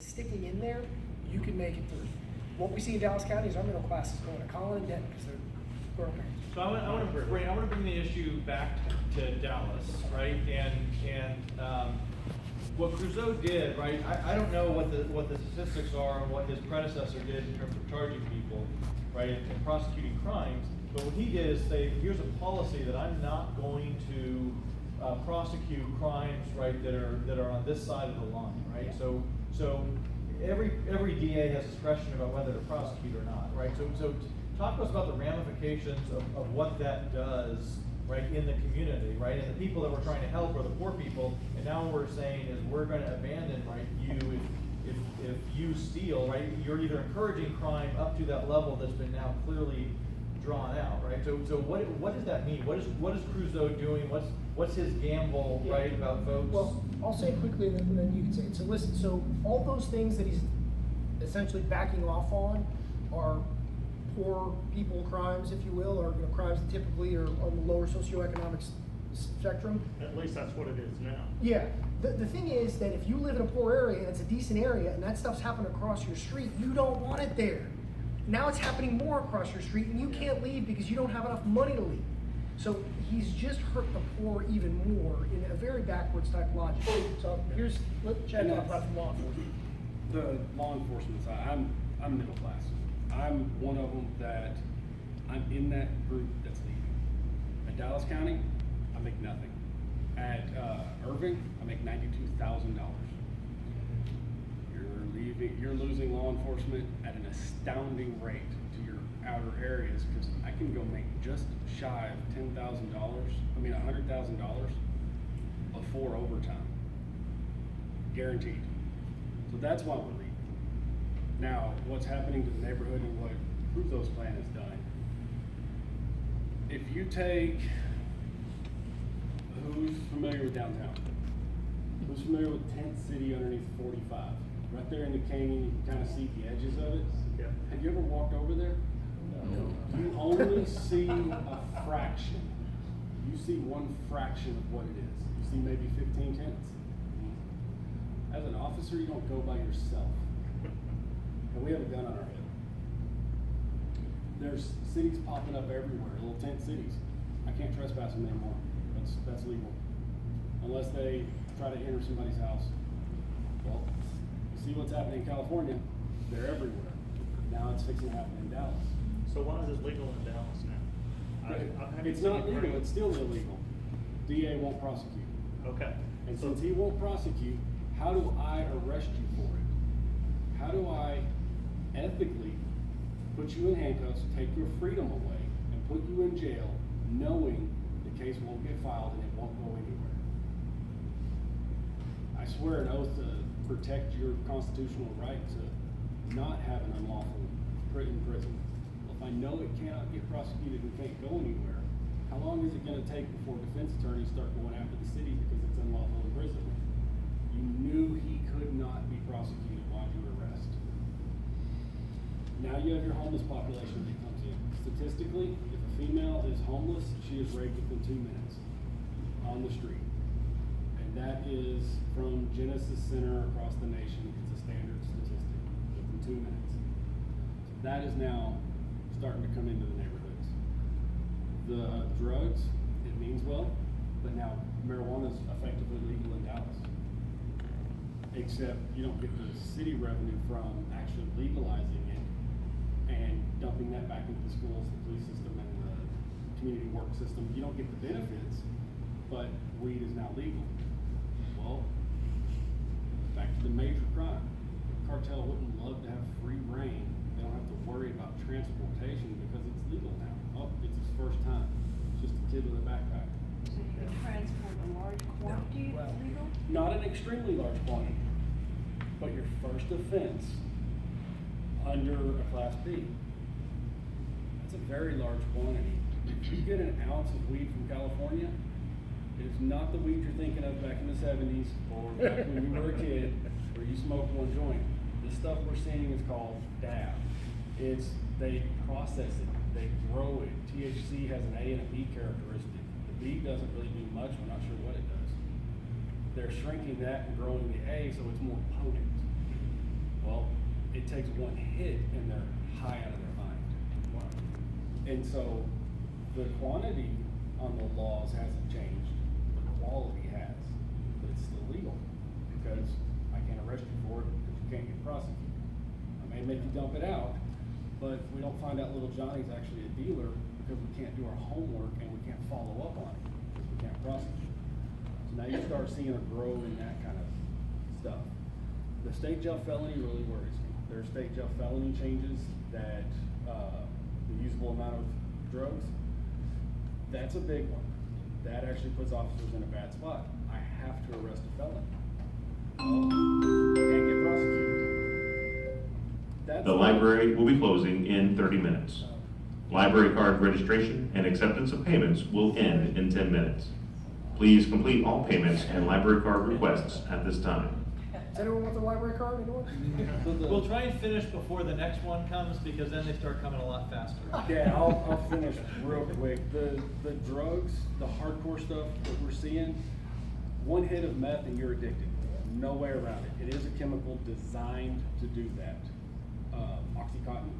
sticking in there, you can make it through. What we see in Dallas County is our middle class is going to Colin and Denton because they're grown parents. So I want to bring the issue back to Dallas, right? And what Creuzot did, right? I don't know what the statistics are and what his predecessor did in terms of charging people, right, and prosecuting crimes. But what he did is say, here's a policy that I'm not going to prosecute crimes, right, that are on this side of the line, right? Yeah. So every DA has discretion about whether to prosecute or not, right? So talk to us about the ramifications of what that does, right, in the community, right? And the people that we're trying to help are the poor people, and now what we're saying is we're going to abandon, right, you if you steal, right? You're either encouraging crime up to that level that's been now clearly drawn out, right? So what does that mean? What is Creuzot doing? What's his gamble, right, about folks? Well, I'll say it quickly, and then you can say it. So listen, so all those things that he's essentially backing off on are poor people crimes, if you will, or crimes that typically are on the lower socioeconomic spectrum. At least that's what it is now. Yeah. The thing is that if you live in a poor area and it's a decent area and that stuff's happening across your street, you don't want it there. Now it's happening more across your street and you can't leave because you don't have enough money to leave. So he's just hurt the poor even more in a very backwards type logic. So let Chad talk about the law enforcement. The law enforcement side, I'm middle class. I'm one of them that I'm in that group that's leaving. At Dallas County, I make nothing. At Irving, I make $92,000. You're losing law enforcement at an astounding rate to your outer areas because I can go make just shy of $100,000 before overtime. Guaranteed. So that's why we're leaving. Now, what's happening to the neighborhood and what Creuzot's plan has done, if you take, who's familiar with downtown? Who's familiar with Tent City underneath 45? Right there in the canyon, you can kind of see the edges of it. Yeah. Have you ever walked over there? No. You only see a fraction. You see one fraction of what it is. You see maybe 15 tents. As an officer, you don't go by yourself. And we have a gun on our head. There's cities popping up everywhere, little tent cities. I can't trespass them anymore. That's legal. Unless they try to enter somebody's house. Well, you see what's happening in California, they're everywhere. Now it's fixing to happen in Dallas. So why is this legal in Dallas now? It's not legal, it's still illegal. DA won't prosecute. Okay. And since he won't prosecute, how do I arrest you for it? How do I ethically put you in handcuffs, take your freedom away, and put you in jail, knowing the case won't get filed and it won't go anywhere? I swear an oath to protect your constitutional right to not have an unlawful in prison. Well, if I know it cannot get prosecuted and can't go anywhere, how long is it going to take before defense attorneys start going after the city because it's unlawful imprisonment? You knew he could not be prosecuted while you arrest. Now you have your homeless population that comes in. Statistically, if a female is homeless, she is raped within 2 minutes on the street. And that is from Genesis Center across the nation. It's a standard statistic within 2 minutes. So that is now starting to come into the neighborhoods. The drugs, it means well, but now marijuana is effectively legal in Dallas. Except you don't get the city revenue from actually legalizing it and dumping that back into the schools, the police system, and the community work system. You don't get the benefits, but weed is now legal. Well, back to the major crime. The cartel wouldn't love to have free reign. They don't have to worry about transportation because it's legal now. Oh, it's his first time. It's just a kid with a backpack. So you can transport a large quantity Well, of legal? Not an extremely large quantity, but your first offense under a Class B. That's a very large quantity. If you get an ounce of weed from California, it is not the weed you're thinking of back in the 70s or back when you were a kid where you smoked one joint. This stuff we're seeing is called dab. They process it, they grow it. THC has an A and a B characteristic. The B doesn't really do much, we're not sure what it does. They're shrinking that and growing the A so it's more potent. takes one hit and they're high out of their mind. And so the quantity on the laws hasn't changed, the quality has, but it's still legal because I can't arrest you for it because you can't get prosecuted. I may make you dump it out, but we don't find out little Johnny's actually a dealer because we can't do our homework and we can't follow up on it because we can't prosecute. So now you start seeing a grow in that kind of stuff. The state jail felony really worries me. There are state jail felony changes that, the usable amount of drugs, that's a big one. That actually puts officers in a bad spot. I have to arrest a felon. Can't get prosecuted. That's The library will be closing in 30 minutes. Library card registration and acceptance of payments will end in 10 minutes. Please complete all payments and library card requests at this time. Does anyone want the library card? Anyone? We'll try and finish before the next one comes, because then they start coming a lot faster. Yeah, I'll finish real quick. The drugs, the hardcore stuff that we're seeing, one hit of meth and you're addicted. No way around it. It is a chemical designed to do that. Oxycontin,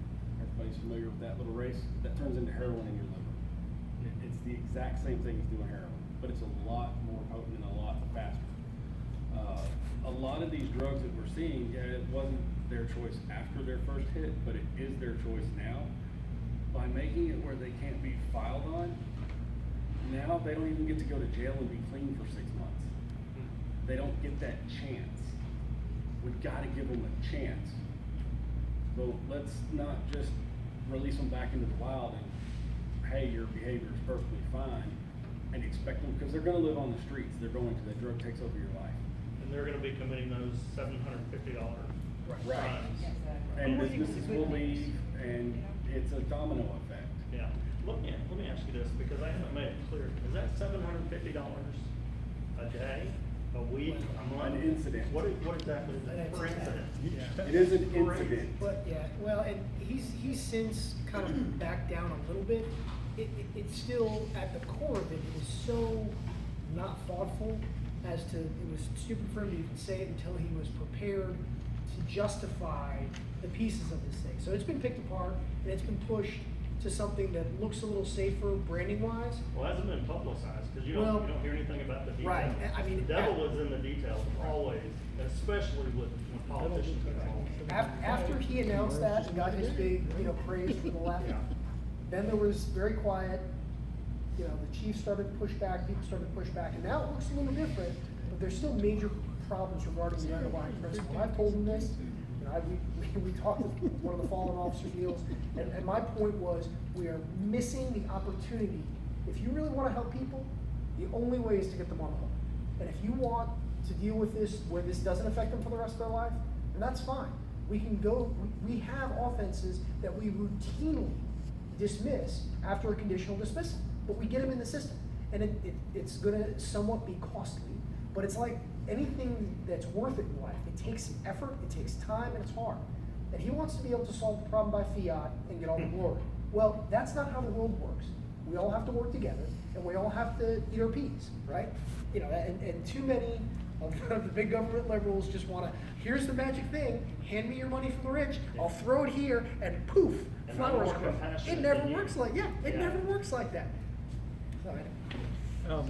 everybody's familiar with that little race, that turns into heroin in your liver. It's the exact same thing as doing heroin, but it's a lot more potent and a lot faster. A lot of these drugs that we're seeing, yeah, it wasn't their choice after their first hit, but it is their choice now. By making it where they can't be filed on, now they don't even get to go to jail and be clean for 6 months. They don't get that chance. We've got to give them a chance. So let's not just release them back into the wild and, hey, your behavior is perfectly fine, and expect them, because they're going to live on the streets. They're going to, that drug takes over your life. And they're gonna be committing those $750 Right. crimes. And businesses will leave, and it's a domino effect. Yeah, let me ask you this, because I haven't made it clear, is that $750 a day, a week, a month? An incident. What exactly is An it per incident. incident? It is an Per incident. But yeah, well, and he's since kind of backed down a little bit. It's still at the core of it. It was so not thoughtful as to, it was stupid for him to even say it until he was prepared to justify the pieces of this thing. So it's been picked apart and it's been pushed to something that looks a little safer branding wise. Well, it hasn't been publicized, because you Well, don't hear anything about the details. right, I mean, The devil is in the details, always, especially with politicians involved. After he announced that and got his big, praise for the left, Yeah. then there was very quiet. The chief started to push back, people started to push back, and now it looks a little different, but there's still major problems regarding the underlying principle. I've told him this, we talked with one of the fallen officer deals, and my point was, we are missing the opportunity. If you really wanna help people, the only way is to get them on the hook. And if you want to deal with this, where this doesn't affect them for the rest of their life, then that's fine. We can go, we have offenses that we routinely dismiss after a conditional dismissal, but we get them in the system. And it's gonna somewhat be costly, but it's like anything that's worth it in life. It takes effort, it takes time, and it's hard. And he wants to be able to solve the problem by fiat and get all the glory. Well, that's not how the world works. We all have to work together, and we all have to eat our peas, right? And too many of the big government liberals just wanna, here's the magic thing, hand me your money from the rich, I'll throw it here, and poof, And flowers I'm more grow. compassionate It never than you. works like, it Yeah. never works like that. So,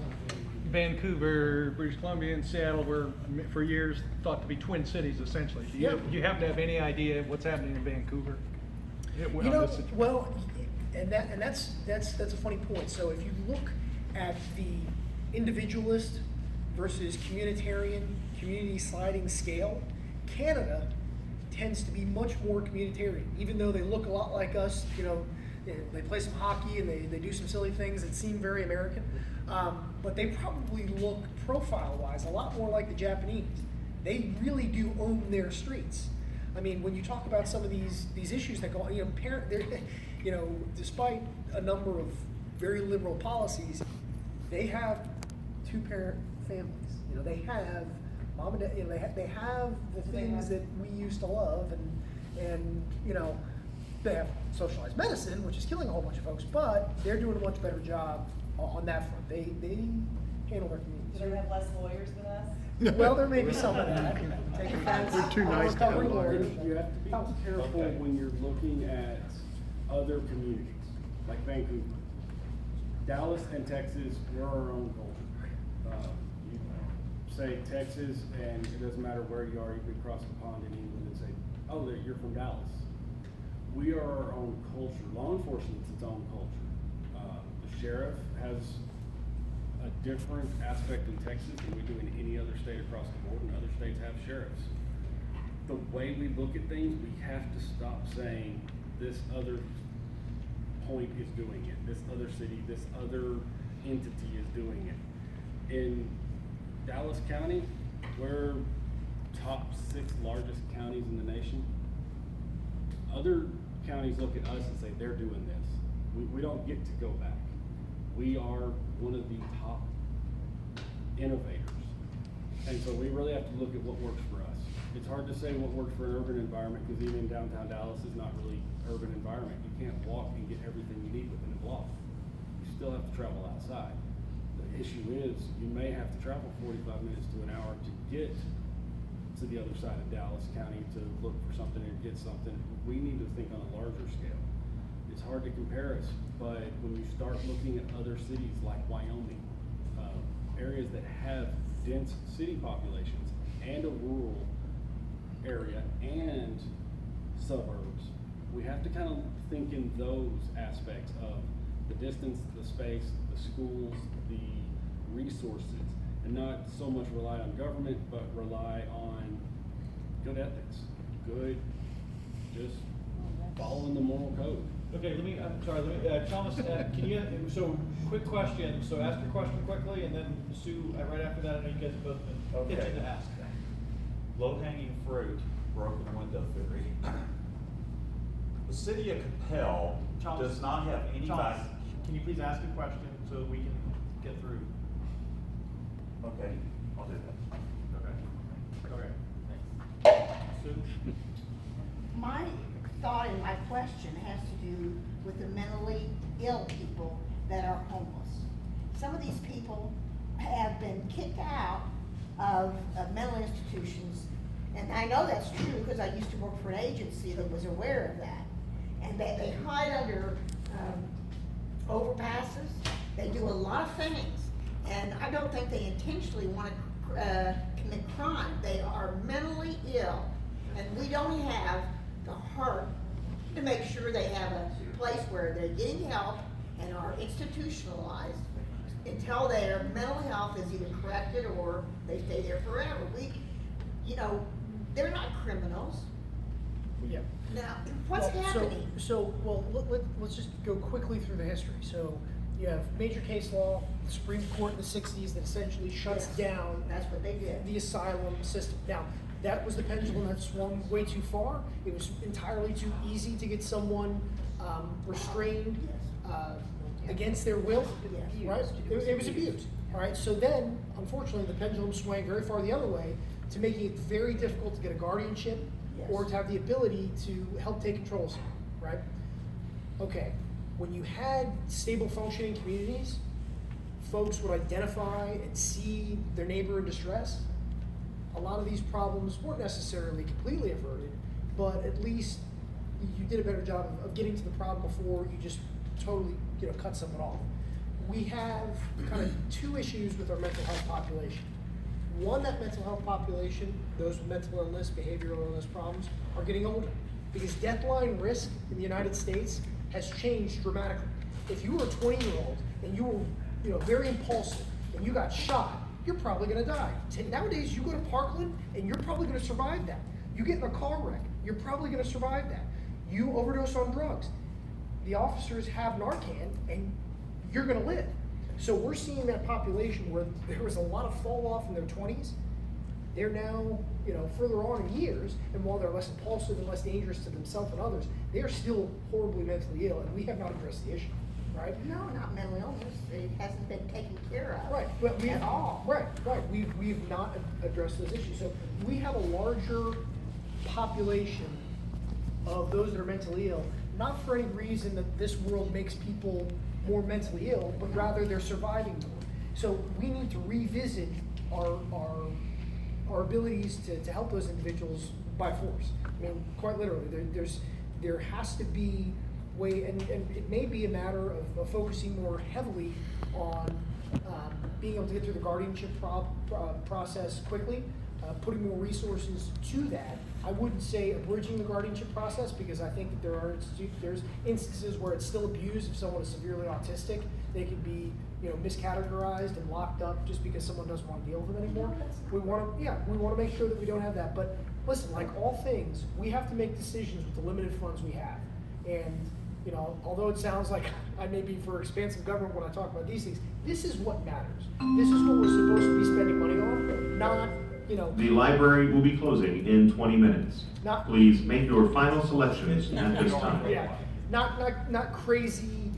Vancouver, British Columbia, and Seattle were, for years, thought to be twin cities essentially. Do you, Yep. do you happen to have any idea what's happening in Vancouver? Well, and that's a funny point. So if you look at the individualist versus communitarian, community sliding scale, Canada tends to be much more communitarian, even though they look a lot like us. They play some hockey and they do some silly things that seem very American, but they probably look profile-wise a lot more like the Japanese. They really do own their streets. I mean, when you talk about some of these issues that go, despite a number of very liberal policies, they have two-parent families. They have mom and dad. They have the things that we used to love, and they have socialized medicine, which is killing a whole bunch of folks, but they're doing a much better job on that front. They handle their communities. Do they have less lawyers than us? Well, there may be some of that. Take offense. We're too nice to Recovery have lawyer. lawyers. You have to be careful Okay. when you're looking at other communities, like Vancouver. Dallas and Texas, we're our own culture. You say Texas, and it doesn't matter where you are, you could cross the pond in England and say, oh, you're from Dallas. We are our own culture. Law enforcement's its own culture. The sheriff has a different aspect in Texas than we do in any other state across the board, and other states have sheriffs. The way we look at things, we have to stop saying this other point is doing it, this other city, this other entity is doing it. In Dallas County, we're top 6 largest counties in the nation. Other counties look at us and say they're doing this. We don't get to go back. We are one of the top innovators. And so we really have to look at what works for us. It's hard to say what works for an urban environment, because even downtown Dallas is not really urban environment. You can't walk and get everything you need within a block. You still have to travel outside. The issue is you may have to travel 45 minutes to an hour to get to the other side of Dallas County to look for something or get something. We need to think on a larger scale. It's hard to compare us, but when you start looking at other cities like Wyoming, areas that have dense city populations and a rural area and suburbs, we have to kind of think in those aspects of the distance, the space, the schools, the resources, and not so much rely on government, but rely on good ethics, just following the moral code. Okay, I'm sorry, Thomas, can you, so, quick question, so ask your question quickly, and then Sue, right after that, I know you guys have both been itching to ask. Low-hanging fruit, broken window theory. The city of Coppell Thomas, does not have anybody. Thomas, can you please ask a question so that we can get through? Okay, I'll do that. Okay, thanks. Sue? My thought and my question has to do with the mentally ill people that are homeless. Some of these people have been kicked out of mental institutions, and I know that's true because I used to work for an agency that was aware of that. And they hide under overpasses. They do a lot of things, and I don't think they intentionally want to commit crime. They are mentally ill, and we don't have the heart to make sure they have a place where they're getting help and are institutionalized until their mental health is either corrected or they stay there forever. They're not criminals. Yeah. Now, what's Well, happening? Let's just go quickly through the history. So you have major case law, the Supreme Court in the 60s that essentially shuts Yes, down that's what they did. the asylum system. Now, that was the pendulum that swung way too far. It was entirely too easy to get someone restrained against their will, Yes. right? It was abused, all right? So then, unfortunately, the pendulum swung very far the other way to making it very difficult to get a guardianship Yes. or to have the ability to help take control of someone, right? Okay, when you had stable functioning communities, folks would identify and see their neighbor in distress. A lot of these problems weren't necessarily completely averted, but at least you did a better job of getting to the problem before you just totally, cut someone off. We have kind of two issues with our mental health population. One, that mental health population, those with mental illness, behavioral illness problems, are getting older because death line risk in the United States has changed dramatically. If you were a 20-year-old and you were, very impulsive and you got shot, you're probably gonna die. Nowadays, you go to Parkland and you're probably gonna survive that. You get in a car wreck, you're probably gonna survive that. You overdose on drugs. The officers have Narcan and you're gonna live. So we're seeing that population where there was a lot of fall off in their 20s. They're now, further on in years, and while they're less impulsive and less dangerous to themselves and others, they are still horribly mentally ill, and we have not addressed the issue, right? No, not mental illness. It hasn't been taken care of. Right, but at all. Right. We've not addressed those issues. So we have a larger population of those that are mentally ill, not for any reason that this world makes people more mentally ill, but rather they're surviving more. So we need to revisit our our abilities to help those individuals by force. I mean, quite literally, there has to be way, and it may be a matter of focusing more heavily on being able to get through the guardianship process quickly, putting more resources to that. I wouldn't say abridging the guardianship process, because I think that there's instances where it's still abused. If someone is severely autistic, they could be, miscategorized and locked up just because someone doesn't want to deal with them anymore. We want to make sure that we don't have that. But listen, like all things, we have to make decisions with the limited funds we have. And although it sounds like I may be for expansive government when I talk about these things, this is what matters. This is what we're supposed to be spending money on, not. The library will be closing in 20 minutes. Please make your final selections at this time. Yeah, not crazy,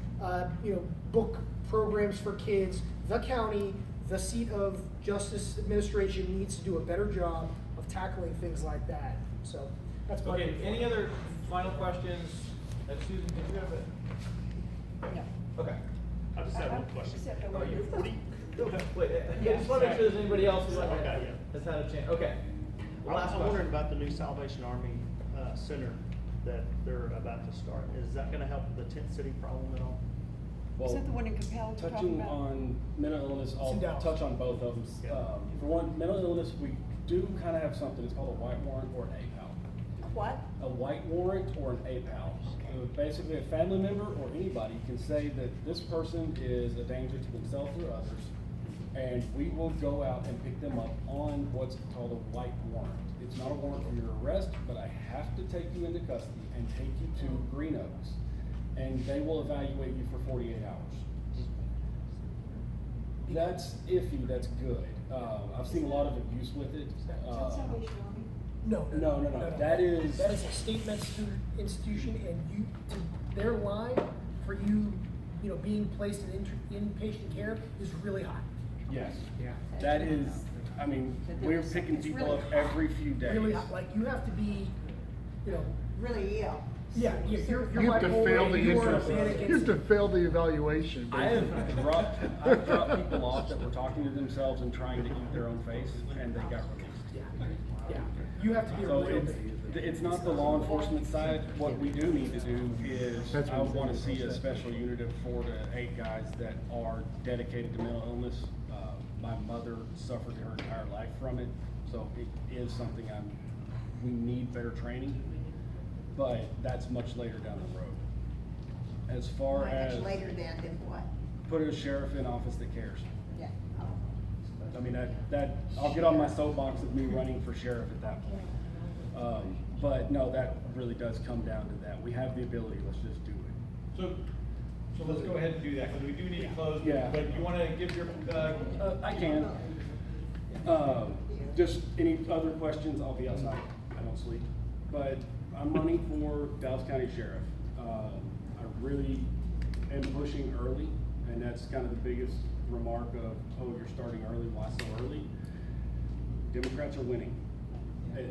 book programs for kids. The county, the seat of justice administration needs to do a better job of tackling things like that. So that's my. Okay, any other final questions? Susan, did you have it? No. Okay. I just have one question. Except Oh, you- What do you? Wait, I just want to make sure there's anybody else who has had a chance. Okay. Last I'm wondering question. about the new Salvation Army center that they're about to start. Is that gonna help the tent city problem at all? Is that the one in Coppell we're talking Touching about? on mental illness, It's I'll in Dallas. touch on both of them. Yeah. For one, mental illness, we do kind of have something, it's called a white warrant or an APAL. What? A white warrant or an APAL. So basically, a family member or anybody can say that this person is a danger to themselves or others, and we will go out and pick them up on what's called a white warrant. It's not a warrant for your arrest, but I have to take you into custody and take you to Green Oaks, and they will evaluate you for 48 hours. That's iffy, that's good. I've seen a lot of abuse with it. Salvation Army? No. That is a state institution, and their line for you, being placed in inpatient care is really high. yes. Yeah. That is, I mean, we're picking It's people really up every few days. Really high. Like you have to be, Really ill. yeah, you're You have to bipolar, fail the you are interview. panic You have to incident. fail the evaluation. I've dropped people off that were talking to themselves and trying to eat their own face, and they got released. Yeah, you have to be a So real. it's not the law enforcement side. What we do need to do is, That's I what want to I'm see saying. a special unit of 4 to 8 guys that are dedicated to mental illness. My mother suffered her entire life from it, so it is something we need better training, but that's much later down the road. As far Much as later than what? put a sheriff in office that cares. Yeah. I mean, that, I'll get on my soapbox of me running for sheriff at that point. But no, that really does come down to that. We have the ability, let's just do it. So let's go ahead and do that, because we do need to close. Yeah. But you want to give your, I can. Just any other questions, I'll be outside, I don't sleep. But I'm running for Dallas County Sheriff. I really am pushing early, and that's kind of the biggest remark of, oh, you're starting early, why so early? Democrats are winning.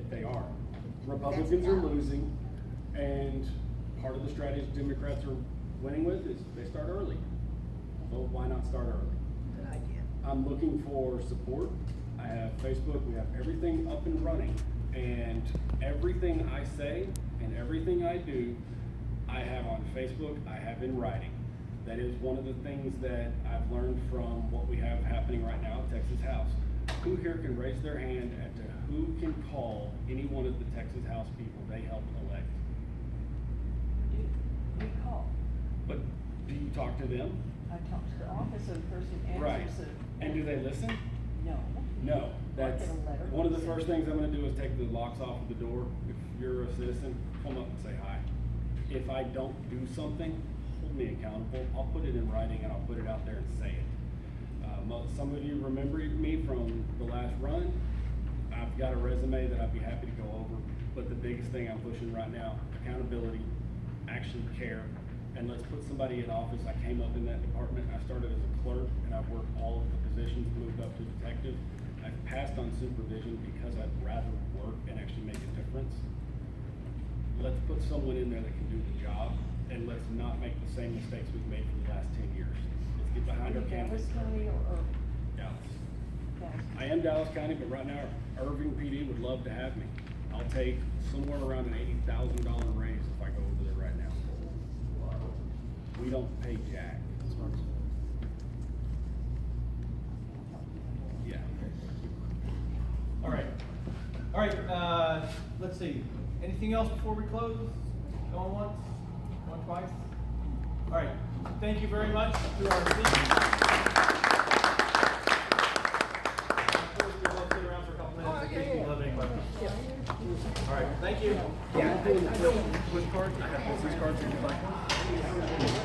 They are. Republicans are losing, and part of the strategy Democrats are winning with is they start early. Well, why not start early? Good idea. I'm looking for support. I have Facebook, we have everything up and running, and everything I say and everything I do, I have on Facebook, I have in writing. That is one of the things that I've learned from what we have happening right now at Texas House. Who here can raise their hand as to who can call any one of the Texas House people they helped elect? We call. But do you talk to them? I talk to the office of the person who Right. answers it. And do they listen? No. No, that's, Get a letter. one of the first things I'm gonna do is take the locks off of the door. If you're a citizen, come up and say hi. If I don't do something, hold me accountable. I'll put it in writing and I'll put it out there and say it. Some of you remember me from the last run. I've got a resume that I'd be happy to go over, but the biggest thing I'm pushing right now, accountability, actually care, and let's put somebody in office. I came up in that department. I started as a clerk, and I've worked all of the positions, moved up to detective. I've passed on supervision because I'd rather work and actually make a difference. Let's put someone in there that can do the job, and let's not make the same mistakes we've made for the last 10 years. Let's get behind our Dallas candidates. County or Dallas. Dallas? I am Dallas County, but right now Irving PD would love to have me. I'll take somewhere around an $80,000 raise if I go over there right now. We don't pay jack. Yeah. All right, let's see, anything else before we close? Going once, going twice? All right, thank you very much to our speakers. We'll sit around for a couple minutes in case people have any questions. All right, thank you. Yeah, I know which cards, I have both these cards, would you like?